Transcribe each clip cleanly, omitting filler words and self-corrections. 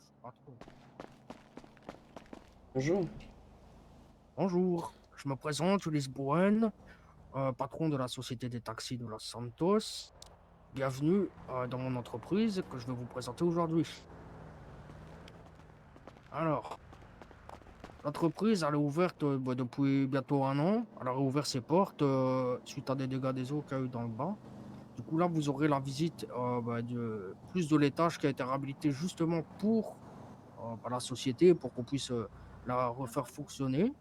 suis patron. Bonjour. Bonjour, je me présente, Ulysse Bouen, patron de la société des taxis de Los Santos. Bienvenue dans mon entreprise que je vais vous présenter aujourd'hui. Alors, l'entreprise, elle est ouverte depuis bientôt un an. Elle a réouvert ses portes suite à des dégâts des eaux qu'il y a eu dans le bas. Du coup, là, vous aurez la visite de plus de l'étage qui a été réhabilité justement pour la société, pour qu'on puisse la refaire fonctionner.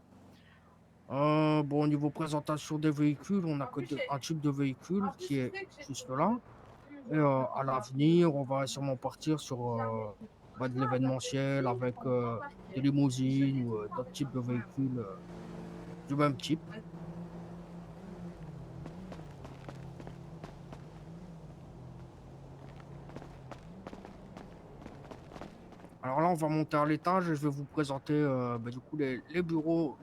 Bon, au niveau présentation des véhicules, on n'a un type de véhicule qui est juste là. Et à l'avenir, on va sûrement partir sur de l'événementiel avec des limousines ou d'autres types de véhicules du même type. Alors là, on va monter à l'étage et je vais vous présenter du coup les bureaux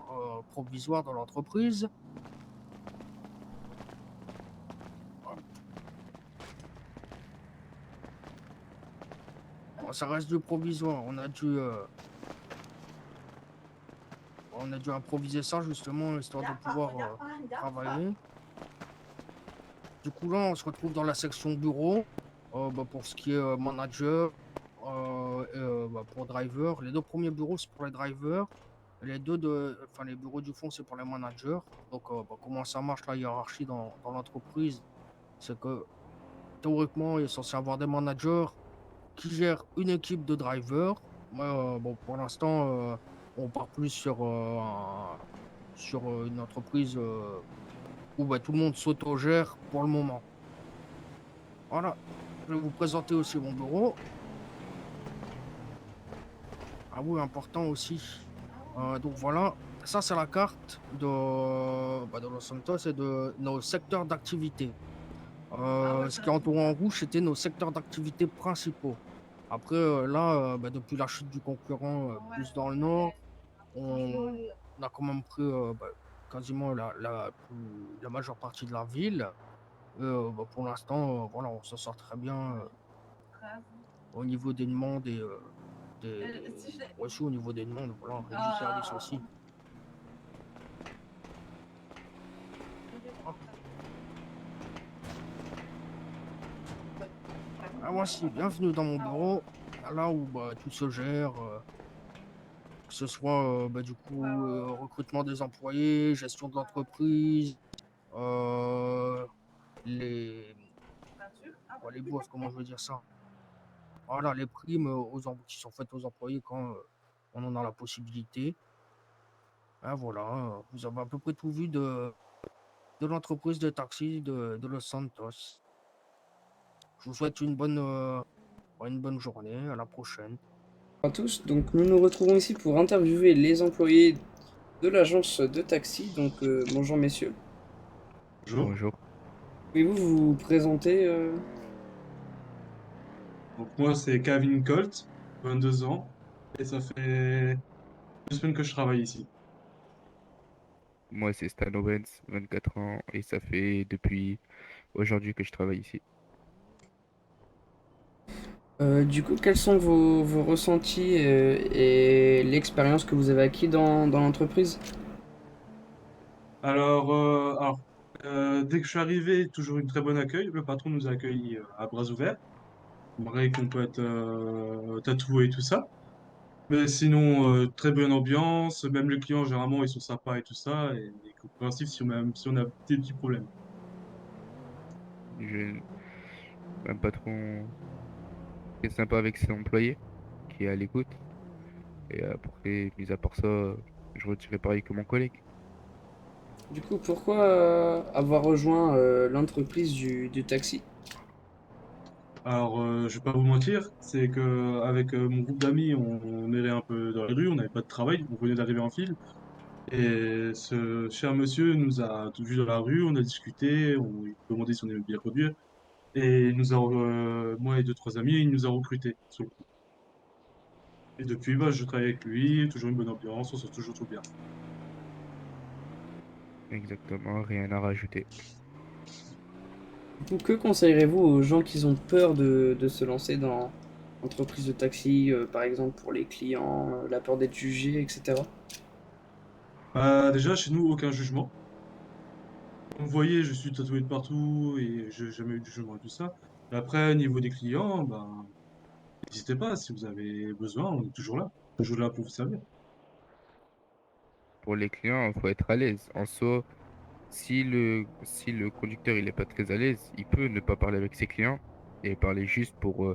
provisoires de l'entreprise. Bon, ça reste du provisoire. On a dû improviser ça justement histoire de pouvoir travailler. Du coup, là, on se retrouve dans la section bureau pour ce qui est manager pour driver. Les deux premiers bureaux, c'est pour les drivers. Les bureaux du fond, c'est pour les managers. Donc, comment ça marche la hiérarchie dans l'entreprise? C'est que théoriquement, il est censé avoir des managers qui gèrent une équipe de drivers. Mais bon, pour l'instant, on part plus sur une entreprise où tout le monde s'autogère pour le moment. Voilà, je vais vous présenter aussi mon bureau. Ah oui, important aussi. Donc voilà, ça c'est la carte de Los Santos et de nos secteurs d'activité. Ce qui est entouré en rouge, c'était nos secteurs d'activité principaux. Après, là, depuis la chute du concurrent plus dans le nord, on a quand même pris quasiment la majeure partie de la ville. Pour l'instant, voilà, on s'en sort très bien au niveau des demandes et aussi au niveau des demandes, voilà, et du service aussi. Hop. Ah, voici, bienvenue dans mon bureau, là où tout se gère, que ce soit du coup recrutement des employés, gestion de l'entreprise, euh, les, les bourses, comment je veux dire ça? Voilà, les primes qui sont faites aux employés quand on en a la possibilité. Ah, voilà, vous avez à peu près tout vu de l'entreprise de taxi de Los Santos. Je vous souhaite une bonne journée. À la prochaine. À tous, donc nous nous retrouvons ici pour interviewer les employés de l'agence de taxi. Donc bonjour messieurs. Bonjour. Bonjour. Pouvez-vous vous présenter Donc moi c'est Kevin Colt, 22 ans, et ça fait 2 semaines que je travaille ici. Moi, c'est Stan Owens, 24 ans, et ça fait depuis aujourd'hui que je travaille ici. Du coup, quels sont vos ressentis et l'expérience que vous avez acquis dans l'entreprise? Dès que je suis arrivé, toujours une très bonne accueil. Le patron nous a accueillis à bras ouverts, malgré qu'on peut être tatoué et tout ça. Mais sinon, très bonne ambiance. Même les clients, généralement, ils sont sympas et tout ça, et compréhensifs même si on a des petits problèmes. J'ai un patron qui est sympa avec ses employés, qui est à l'écoute, et après, mis à part ça, je redirais pareil que mon collègue. Du coup, pourquoi avoir rejoint l'entreprise du taxi? Je vais pas vous mentir, c'est que avec mon groupe d'amis, on errait un peu dans les rues, on n'avait pas de travail, on venait d'arriver en ville. Et ce cher monsieur nous a vu dans la rue, on a discuté, on lui a demandé si on aimait bien conduire. Et il nous a, moi et deux, trois amis, il nous a recrutés sur le coup. Et depuis, je travaille avec lui, toujours une bonne ambiance, on se sent toujours tout bien. Exactement, rien à rajouter. Du coup, que conseillerez-vous aux gens qui ont peur de se lancer entreprise de taxi, par exemple pour les clients, la peur d'être jugé, etc. Bah, déjà, chez nous, aucun jugement. Comme vous voyez, je suis tatoué de partout et j'ai jamais eu de jugement et tout ça. Et après, au niveau des clients, ben, n'hésitez pas, si vous avez besoin, on est toujours là pour vous servir. Pour les clients, il faut être à l'aise. En soi, si le conducteur il est pas très à l'aise, il peut ne pas parler avec ses clients et parler juste pour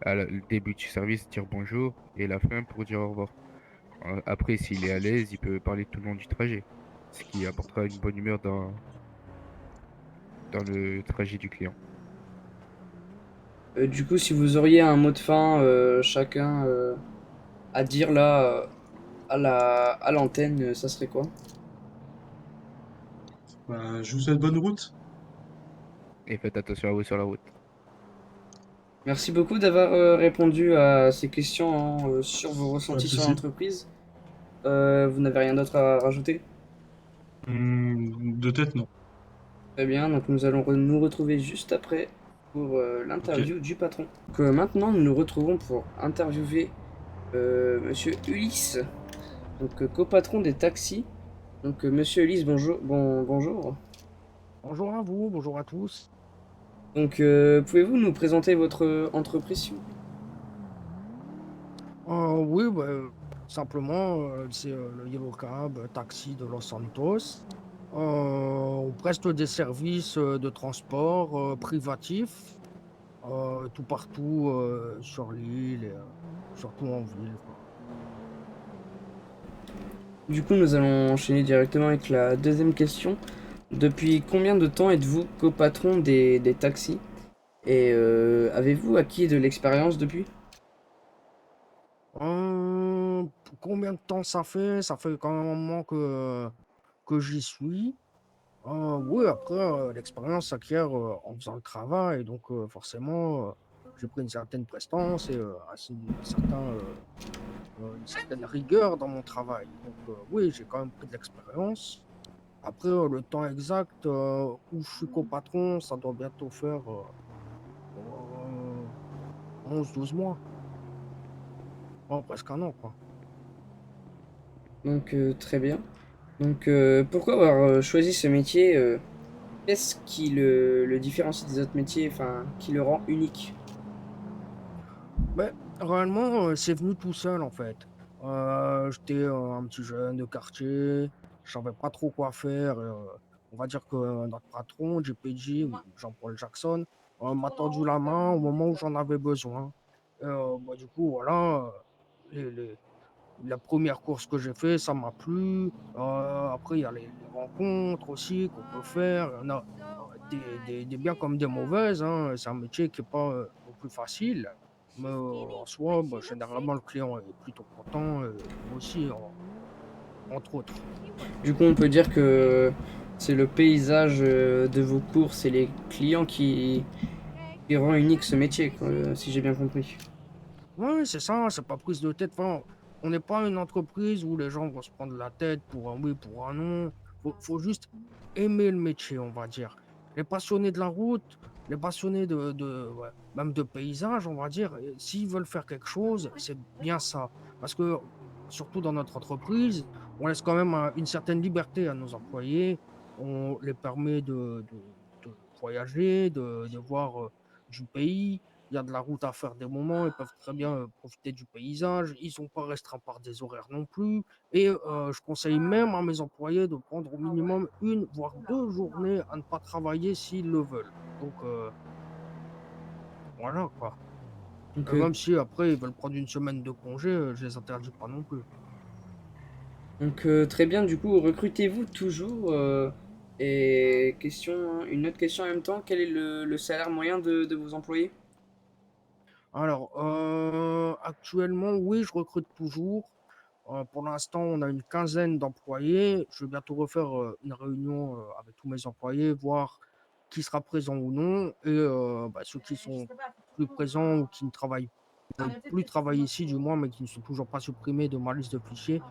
le début du service dire bonjour et la fin pour dire au revoir. Après, s'il est à l'aise, il peut parler tout le long du trajet, ce qui apportera une bonne humeur dans le trajet du client. Du coup, si vous auriez un mot de fin, chacun, à dire là, à l'antenne, ça serait quoi? Ben, je vous souhaite bonne route. Et faites attention à vous sur la route. Merci beaucoup d'avoir répondu à ces questions hein, sur vos Pas de ressentis sur souci. l'entreprise. Vous n'avez rien d'autre à rajouter? De tête, non. Très bien, donc nous allons nous retrouver juste après pour Ok. l'interview du patron. Donc maintenant, nous nous retrouvons pour interviewer Monsieur Ulysse, donc copatron des taxis. Donc Monsieur Ulysse, bonjour. Bonjour. Bonjour à vous, bonjour à tous. Donc pouvez-vous nous présenter votre entreprise, s'il vous plaît? Oui, bah, simplement, c'est le Yellow Cab Taxi de Los Santos. On preste des services de transport privatifs tout partout sur l'île, et, surtout en ville, quoi. Du coup, nous allons enchaîner directement avec la deuxième question. Depuis combien de temps êtes-vous copatron des taxis? Et avez-vous acquis de l'expérience depuis? Combien de temps ça fait? Ça fait quand même un moment que j'y suis. Oui, après, l'expérience s'acquiert en faisant le travail. Donc, forcément, j'ai pris une certaine prestance et une certaine rigueur dans mon travail. Donc, oui, j'ai quand même pris de l'expérience. Après, le temps exact où je suis copatron, ça doit bientôt faire 11-12 mois. Ouais, presque un an, quoi. Donc très bien. Donc pourquoi avoir choisi ce métier? Qu'est-ce qui le différencie des autres métiers, enfin, qui le rend unique? Mais réellement, c'est venu tout seul, en fait. J'étais un petit jeune de quartier, je savais pas trop quoi faire. On va dire que notre patron, JPG, ou Jean-Paul Jackson, m'a tendu la main au moment où j'en avais besoin. Bah, du coup, voilà, les, les- la première course que j'ai fait, ça m'a plu. Après, il y a les rencontres aussi qu'on peut faire. Il y en a des bien comme des mauvaises, hein. C'est un métier qui n'est pas non plus facile. Mais en soi, bah, généralement, le client est plutôt content. Moi aussi, entre autres. Du coup, on peut dire que c'est le paysage de vos courses et les clients qui rend unique ce métier, quoi, si j'ai bien compris. Oui, c'est ça, c'est pas prise de tête. Enfin, on n'est pas une entreprise où les gens vont se prendre la tête pour un oui, pour un non. Faut juste aimer le métier, on va dire. Les passionnés de la route, les passionnés ouais, même de paysage, on va dire, s'ils veulent faire quelque chose, c'est bien ça. Parce que, surtout dans notre entreprise, on laisse quand même une certaine liberté à nos employés. On les permet de voyager, de voir du pays. Il y a de la route à faire des moments, ils peuvent très bien profiter du paysage, ils ne sont pas restreints par des horaires non plus. Et je conseille même à mes employés de prendre au minimum une, voire 2 journées à ne pas travailler s'ils le veulent. Donc voilà quoi. Donc, Même si après ils veulent prendre une semaine de congé, je les interdis pas non plus. très bien, du coup, recrutez-vous toujours? Et question, hein, une autre question en même temps, quel est le salaire moyen de vos employés? Alors, actuellement, oui, je recrute toujours. Pour l'instant, on a une quinzaine d'employés. Je vais bientôt refaire une réunion avec tous mes employés, voir qui sera présent ou non. Et bah, ceux qui sont plus présents ou qui ne travaillent veulent plus travailler ici, du moins, mais qui ne sont toujours pas supprimés de ma liste de fichiers,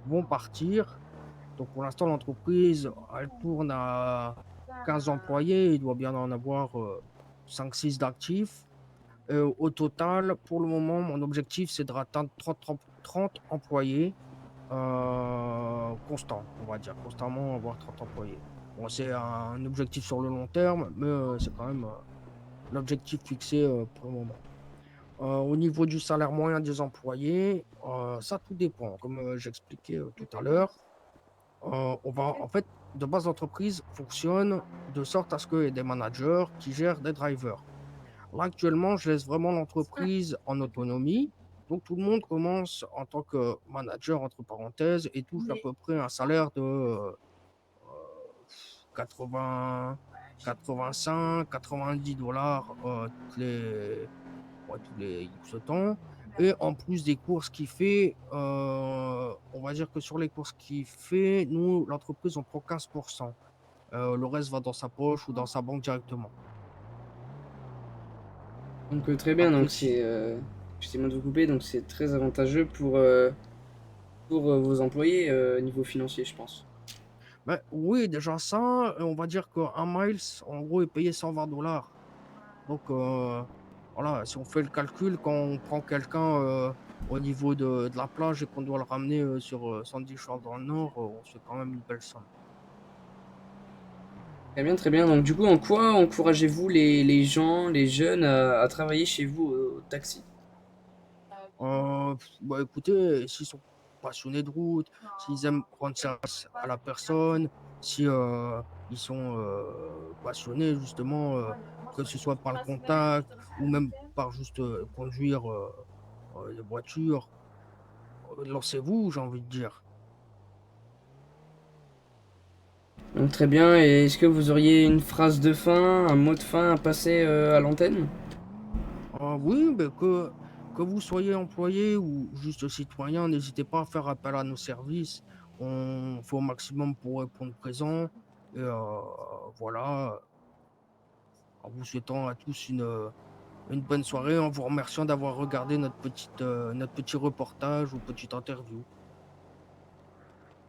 vont partir. Donc, pour l'instant, l'entreprise, elle tourne à 15 employés. Il doit bien en avoir 5-6 d'actifs. Au total, pour le moment, mon objectif, c'est de atteindre 30 employés constants, on va dire. Constamment avoir 30 employés. Bon, c'est un objectif sur le long terme, mais c'est quand même l'objectif fixé pour le moment. Au niveau du salaire moyen des employés, ça tout dépend. Comme j'expliquais tout à l'heure, en fait, de base, l'entreprise fonctionne de sorte à ce qu'il y ait des managers qui gèrent des drivers. Là, actuellement, je laisse vraiment l'entreprise en autonomie. Donc, tout le monde commence en tant que manager, entre parenthèses, et touche à peu près un salaire de 80, 85, 90 dollars tous les X temps. Et en plus des courses qu'il fait, on va dire que sur les courses qu'il fait, nous, l'entreprise, on prend 15%. Le reste va dans sa poche ou dans sa banque directement. Donc très bien, Après, donc c'est... excusez-moi de vous couper, donc c'est très avantageux pour vos employés niveau financier, je pense. ben, oui, déjà ça, on va dire qu'un miles, en gros, est payé 120 dollars. Donc, voilà, si on fait le calcul, quand on prend quelqu'un au niveau de la plage et qu'on doit le ramener sur Sandy Shore dans le nord, on se fait quand même une belle somme. Très bien, très bien. Donc du coup, en quoi encouragez-vous les gens, les jeunes à travailler chez vous au taxi? Bah, écoutez, s'ils sont passionnés de route, s'ils aiment rendre service à la personne, si ils sont passionnés justement, que ce soit par le contact ou même par juste conduire des voitures, lancez-vous, j'ai envie de dire. Donc très bien, et est-ce que vous auriez une phrase de fin, un mot de fin à passer à l'antenne? Oui, ben, que vous soyez employé ou juste citoyen, n'hésitez pas à faire appel à nos services. On fait au maximum pour répondre présent. Et voilà, en vous souhaitant à tous une bonne soirée, en vous remerciant d'avoir regardé notre petit reportage ou petite interview.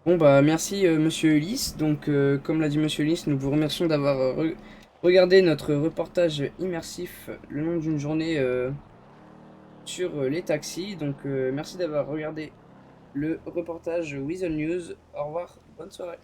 Bon bah merci Monsieur Ulysse. Donc comme l'a dit Monsieur Ulysse, nous vous remercions d'avoir regardé notre reportage immersif le long d'une journée sur les taxis. Donc merci d'avoir regardé le reportage Weasel News. Au revoir, bonne soirée.